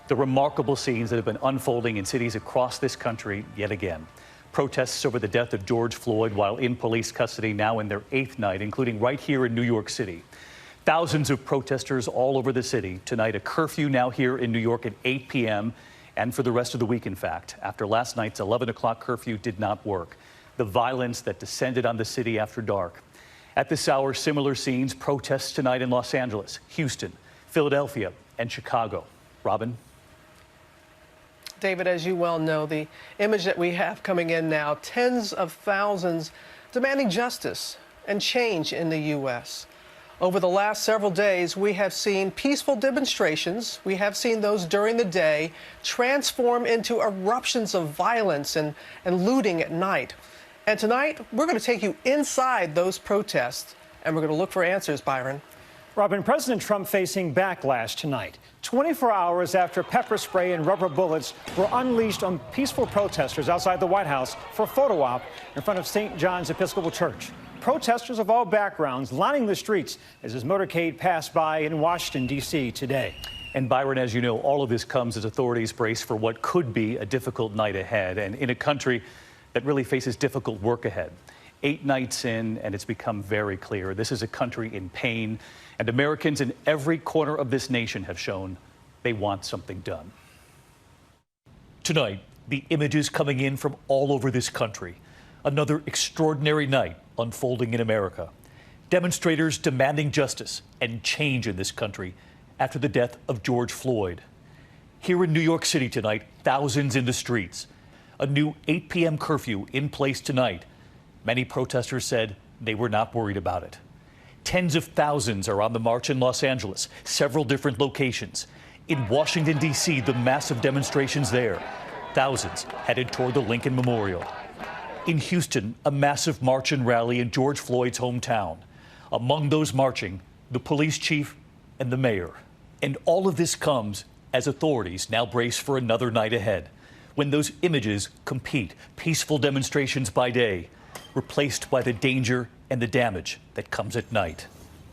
The remarkable scenes that have been unfolding in cities across this country yet again. Protests over the death of George Floyd while in police custody now in their 8th night, including right here in New York City. Thousands of protesters all over the city. Tonight, a curfew now here in New York at 8 p.m. and for the rest of the week, in fact, after last night's 11 o'clock curfew did not work. The violence that descended on the city after dark. At this hour, similar scenes, protests tonight in Los Angeles, Houston, Philadelphia, and Chicago. Robin? David, as you well know, the image that we have coming in now, tens of thousands demanding justice and change in the U.S. Over the last several days, we have seen peaceful demonstrations. We have seen those during the day transform into eruptions of violence and looting at night. And tonight, we're going to take you inside those protests, and we're going to look for answers, Byron. Robin, President Trump facing backlash tonight, 24 hours after pepper spray and rubber bullets were unleashed on peaceful protesters outside the White House for a photo op in front of St. John's Episcopal Church. Protesters of all backgrounds lining the streets as his motorcade passed by in Washington, D.C. today. And Byron, as you know, all of this comes as authorities brace for what could be a difficult night ahead, and in a country that really faces difficult work ahead. 8 nights in, and it's become very clear this is a country in pain, and Americans in every corner of this nation have shown they want something done. Tonight, the images coming in from all over this country. Another extraordinary night unfolding in America. Demonstrators demanding justice and change in this country after the death of George Floyd. Here in New York City tonight, thousands in the streets. A new 8 p.m. curfew in place tonight. Many protesters said they were not worried about it. Tens of thousands are on the march in Los Angeles, several different locations. In Washington, D.C., the massive demonstrations there. Thousands headed toward the Lincoln Memorial. In Houston, a massive march and rally in George Floyd's hometown. Among those marching, the police chief and the mayor. And all of this comes as authorities now brace for another night ahead, when those images compete, peaceful demonstrations by day, replaced by the danger and the damage that comes at night.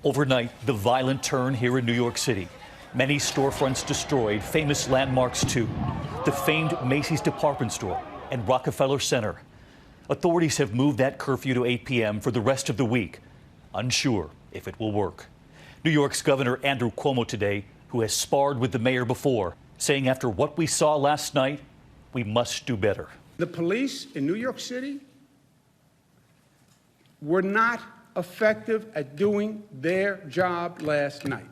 Overnight, the violent turn here in New York City. Many storefronts destroyed, famous landmarks too. The famed Macy's department store and Rockefeller Center. Authorities have moved that curfew to 8 p.m. for the rest of the week, unsure if it will work. New York's Governor Andrew Cuomo today, who has sparred with the mayor before, saying after what we saw last night, we must do better. The police in New York City were not effective at doing their job last night,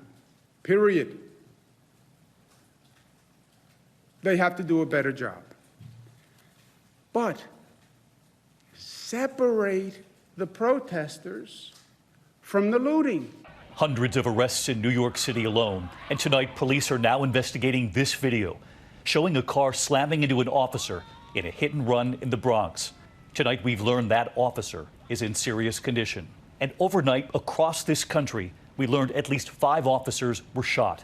period. They have to do a better job. But separate the protesters from the looting. Hundreds of arrests in New York City alone. And tonight, police are now investigating this video, showing a car slamming into an officer in a hit and run in the Bronx. Tonight, we've learned that officer is in serious condition. And overnight, across this country, we learned at least 5 officers were shot.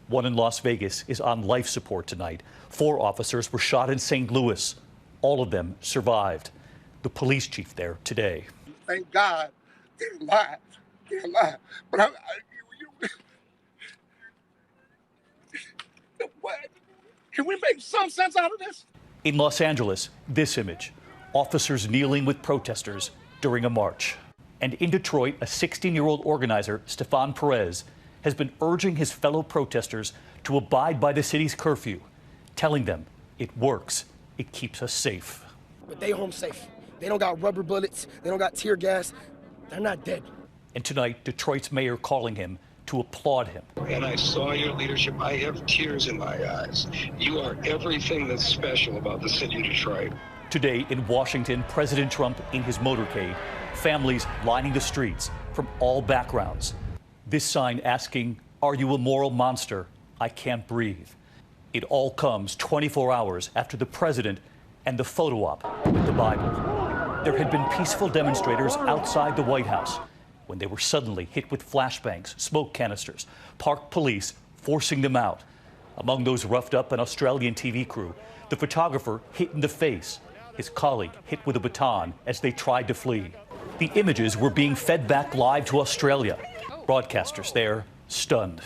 One in Las Vegas is on life support tonight. 4 officers were shot in St. Louis. All of them survived. The police chief there today. Thank God they're alive. They're alive. But what? Can we make some sense out of this? In Los Angeles, this image. Officers kneeling with protesters during a march. And in Detroit, a 16-year-old organizer, Stefan Perez, has been urging his fellow protesters to abide by the city's curfew, telling them it works, it keeps us safe. But they home safe. They don't got rubber bullets, they don't got tear gas, they're not dead. And tonight, Detroit's mayor calling him to applaud him. And I saw your leadership. I have tears in my eyes. You are everything that's special about the city of Detroit. Today in Washington, President Trump in his motorcade, families lining the streets from all backgrounds. This sign asking, "Are you a moral monster? I can't breathe." It all comes 24 hours after the president and the photo op with the Bible. There had been peaceful demonstrators outside the White House when they were suddenly hit with flashbangs, smoke canisters, parked police forcing them out. Among those roughed up, an Australian TV crew, the photographer hit in the face, his colleague hit with a baton as they tried to flee. The images were being fed back live to Australia. Broadcasters there stunned.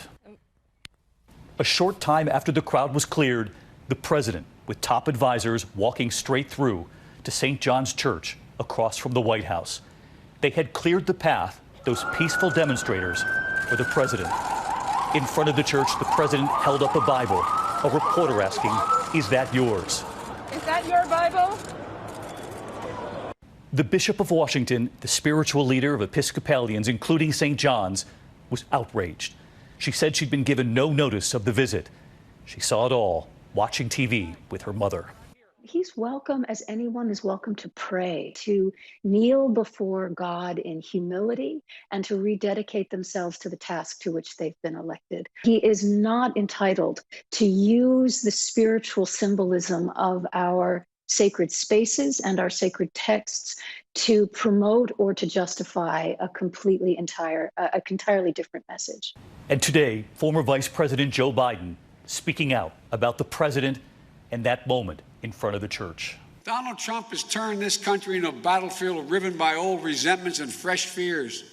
A short time after the crowd was cleared, the president, with top advisors, walking straight through to St. John's Church across from the White House. They had cleared the path, those peaceful demonstrators, for the president. In front of the church, the president held up a Bible, a reporter asking, "Is that yours?" Is that your Bible? The Bishop of Washington, the spiritual leader of Episcopalians, including St. John's, was outraged. She said she'd been given no notice of the visit. She saw it all, watching TV with her mother. He's welcome as anyone is welcome to pray, to kneel before God in humility, and to rededicate themselves to the task to which they've been elected. He is not entitled to use the spiritual symbolism of our sacred spaces and our sacred texts to promote or to justify a entirely different message. And today, former Vice President Joe Biden speaking out about the president and that moment in front of the church. Donald Trump has turned this country into a battlefield riven by old resentments and fresh fears.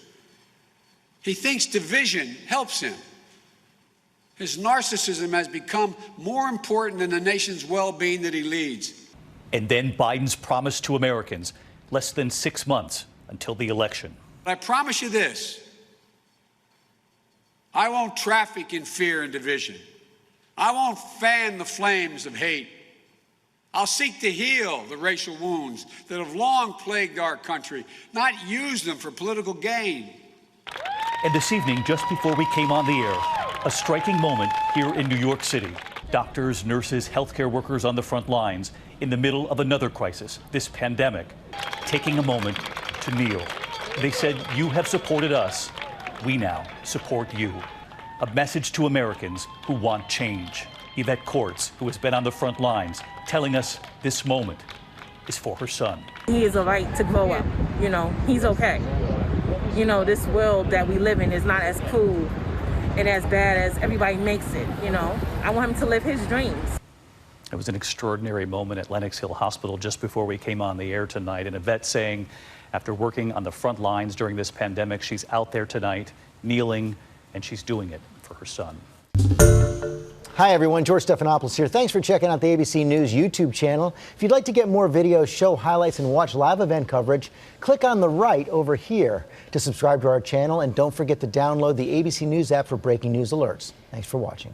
He thinks division helps him. His narcissism has become more important than the nation's well-being that he leads. And then Biden's promise to Americans, less than 6 months until the election. I promise you this: I won't traffic in fear and division. I won't fan the flames of hate. I'll seek to heal the racial wounds that have long plagued our country, not use them for political gain. And this evening, just before we came on the air, a striking moment here in New York City. Doctors, nurses, healthcare workers on the front lines in the middle of another crisis, this pandemic, taking a moment to kneel. They said, "You have supported us. We now support you." A message to Americans who want change. Yvette Courts, who has been on the front lines, telling us this moment is for her son. He is a right to grow up. You know, he's okay. You know, this world that we live in is not as cool and as bad as everybody makes it, you know. I want him to live his dreams. It was an extraordinary moment at Lenox Hill Hospital just before we came on the air tonight. And Yvette saying, after working on the front lines during this pandemic, she's out there tonight, kneeling, and she's doing it for her son. Hi, everyone. George Stephanopoulos here. Thanks for checking out the ABC News YouTube channel. If you'd like to get more videos, show highlights, and watch live event coverage, click on the right over here to subscribe to our channel. And don't forget to download the ABC News app for breaking news alerts. Thanks for watching.